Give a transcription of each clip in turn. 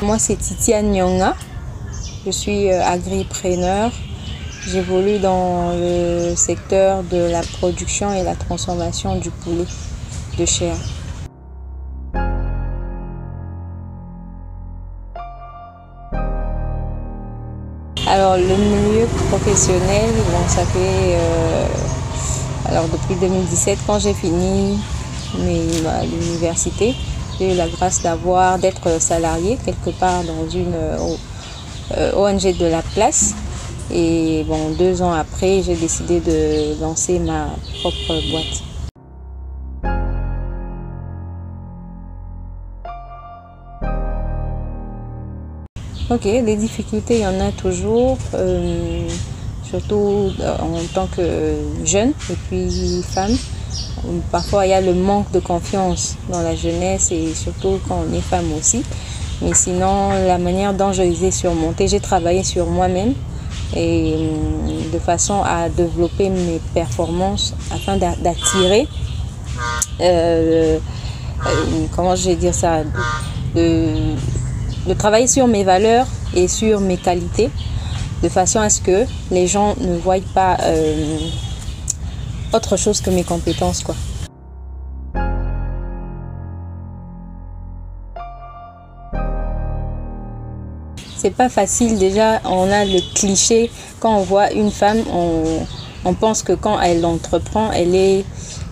Moi, c'est Titiane Nyonga. Je suis agripreneur. J'évolue dans le secteur de la production et la transformation du poulet de chair. Alors, le milieu professionnel, bon, ça fait depuis 2017, quand j'ai fini l'université, j'ai eu la grâce d'être salariée quelque part dans une ONG de la place. Et bon, 2 ans après, j'ai décidé de lancer ma propre boîte. Ok, des difficultés, il y en a toujours, surtout en tant que jeune et puis femme. Parfois, il y a le manque de confiance dans la jeunesse et surtout quand on est femme aussi. Mais sinon, la manière dont je les ai surmontées, j'ai travaillé sur moi-même et de façon à développer mes performances afin d'attirer, comment je vais dire ça, de travailler sur mes valeurs et sur mes qualités de façon à ce que les gens ne voient pas autre chose que mes compétences, quoi. C'est pas facile, déjà on a le cliché, quand on voit une femme, on pense que quand elle entreprend, elle est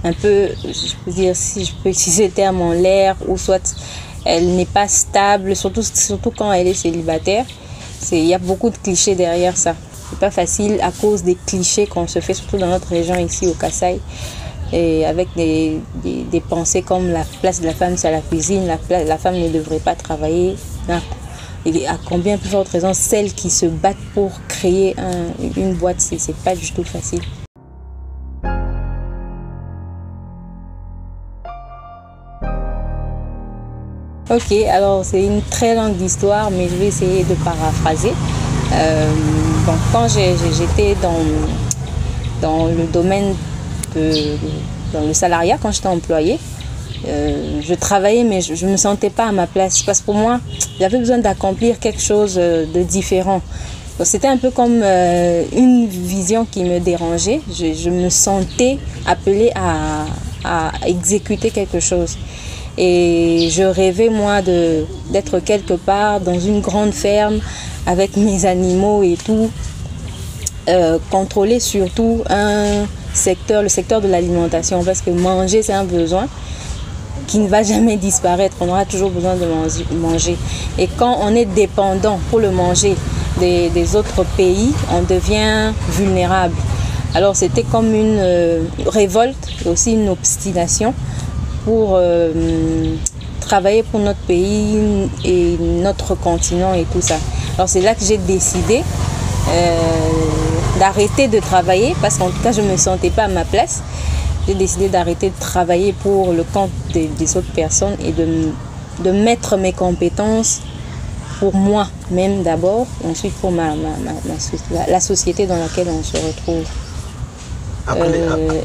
un peu, je peux dire, si je peux utiliser le terme, en l'air, ou soit elle n'est pas stable, surtout quand elle est célibataire. Il y a beaucoup de clichés derrière ça. C'est pas facile à cause des clichés qu'on se fait, surtout dans notre région ici au Kasaï. Et avec des pensées comme la place de la femme c'est à la cuisine, la femme ne devrait pas travailler. Et à combien plus forte raison, celles qui se battent pour créer une boîte, c'est pas du tout facile. Ok, alors c'est une très longue histoire, mais je vais essayer de paraphraser. Bon, quand j'étais dans le domaine dans le salariat, quand j'étais employée, je travaillais, mais je ne me sentais pas à ma place. Parce que pour moi, j'avais besoin d'accomplir quelque chose de différent. C'était un peu comme une vision qui me dérangeait. Je me sentais appelée à exécuter quelque chose. Et je rêvais, moi, d'être quelque part dans une grande ferme avec mes animaux et tout. Contrôler surtout le secteur de l'alimentation. Parce que manger, c'est un besoin qui ne va jamais disparaître. On aura toujours besoin de manger. Et quand on est dépendant pour le manger des autres pays, on devient vulnérable. Alors c'était comme une révolte et aussi une obstination pour travailler pour notre pays et notre continent et tout ça. Alors c'est là que j'ai décidé d'arrêter de travailler, parce qu'en tout cas je ne me sentais pas à ma place. J'ai décidé d'arrêter de travailler pour le compte des autres personnes et de mettre mes compétences pour moi-même d'abord, ensuite pour la société dans laquelle on se retrouve.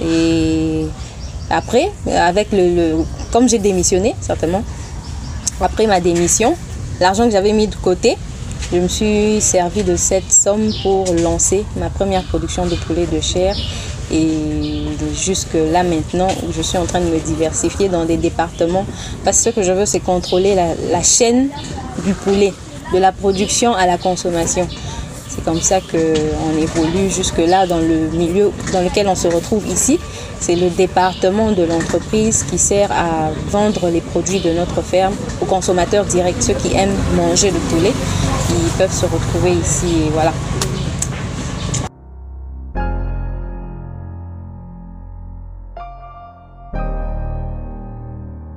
Et après, comme j'ai démissionné, certainement, après ma démission, l'argent que j'avais mis de côté, je me suis servi de cette somme pour lancer ma première production de poulet de chair. Et jusque là maintenant, où je suis en train de me diversifier dans des départements, parce que ce que je veux, c'est contrôler la chaîne du poulet, de la production à la consommation. C'est comme ça qu'on évolue jusque-là dans le milieu dans lequel on se retrouve ici. C'est le département de l'entreprise qui sert à vendre les produits de notre ferme aux consommateurs directs, ceux qui aiment manger le poulet, qui peuvent se retrouver ici. Et voilà.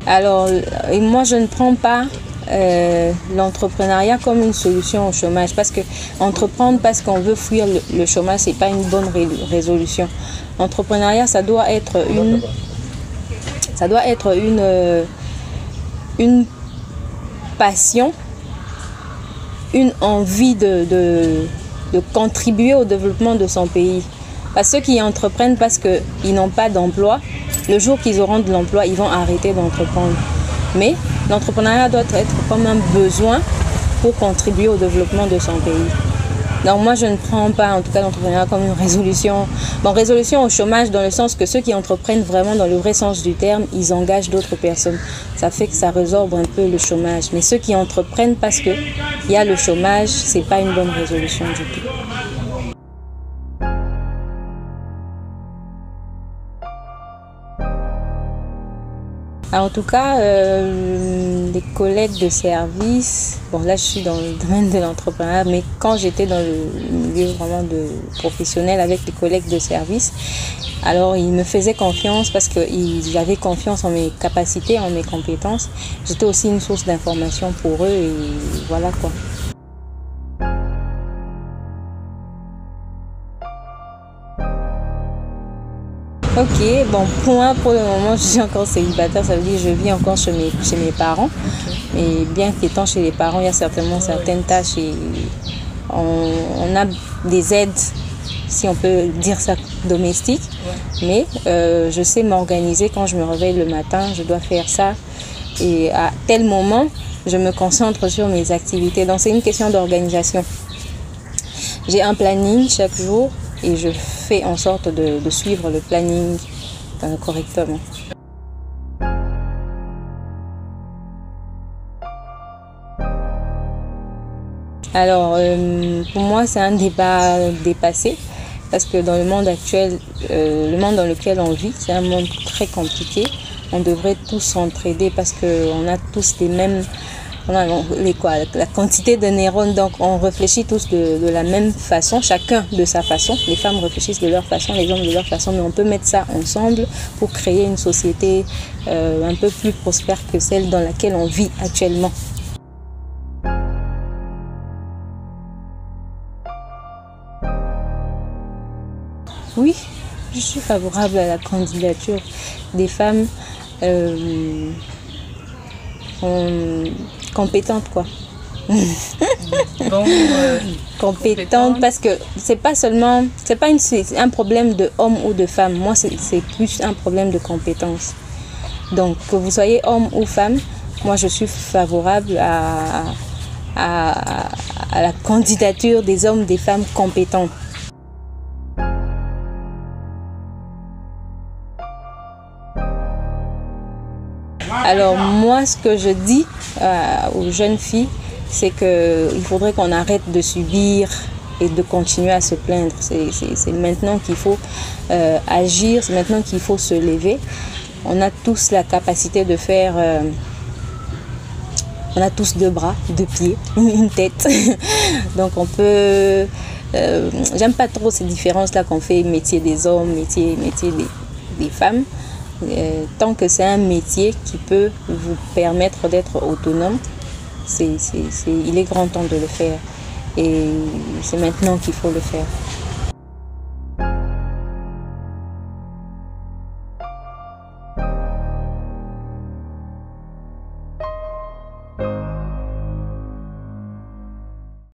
Alors, moi, je ne prends pas l'entrepreneuriat comme une solution au chômage, parce que entreprendre parce qu'on veut fuir le chômage, c'est pas une bonne résolution. L'entrepreneuriat, ça doit être une passion, une envie de contribuer au développement de son pays. Parce que ceux qui entreprennent parce qu'ils n'ont pas d'emploi, le jour qu'ils auront de l'emploi, ils vont arrêter d'entreprendre. Mais l'entrepreneuriat doit être comme un besoin pour contribuer au développement de son pays. Donc moi, je ne prends pas, en tout cas, l'entrepreneuriat comme une résolution. Bon, résolution au chômage dans le sens que ceux qui entreprennent vraiment dans le vrai sens du terme, ils engagent d'autres personnes. Ça fait que ça résorbe un peu le chômage. Mais ceux qui entreprennent parce qu'il y a le chômage, c'est pas une bonne résolution du tout. Alors, en tout cas, les collègues de service, bon là je suis dans le domaine de l'entrepreneuriat, mais quand j'étais dans le milieu vraiment professionnel avec les collègues de service, alors ils me faisaient confiance parce qu'ils avaient confiance en mes capacités, en mes compétences. J'étais aussi une source d'information pour eux et voilà quoi. Ok, bon, pour le moment, je suis encore célibataire, ça veut dire que je vis encore chez mes parents. Mais bien qu'étant chez les parents, il y a certainement certaines tâches et on a des aides, si on peut dire ça, domestiques. Mais je sais m'organiser quand je me réveille le matin, je dois faire ça. Et à tel moment, je me concentre sur mes activités. Donc c'est une question d'organisation. J'ai un planning chaque jour et je fais en sorte de suivre le planning correctement. Alors, pour moi, c'est un débat dépassé parce que dans le monde actuel, le monde dans lequel on vit, c'est un monde très compliqué. On devrait tous s'entraider parce qu'on a tous les mêmes... la quantité de neurones, donc on réfléchit tous de la même façon, chacun de sa façon. Les femmes réfléchissent de leur façon, les hommes de leur façon, mais on peut mettre ça ensemble pour créer une société un peu plus prospère que celle dans laquelle on vit actuellement. Oui, je suis favorable à la candidature des femmes compétente quoi. Compétente parce que c'est pas un problème de homme ou de femme. Moi c'est plus un problème de compétence. Donc que vous soyez homme ou femme, moi je suis favorable à la candidature des hommes, des femmes compétentes. Alors moi, ce que je dis aux jeunes filles, c'est qu'il faudrait qu'on arrête de subir et de continuer à se plaindre. C'est maintenant qu'il faut agir, c'est maintenant qu'il faut se lever. On a tous la capacité de faire... on a tous 2 bras, 2 pieds, une tête. Donc on peut... j'aime pas trop ces différences-là qu'on fait métier des hommes, métier des femmes. Tant que c'est un métier qui peut vous permettre d'être autonome, il est grand temps de le faire et c'est maintenant qu'il faut le faire.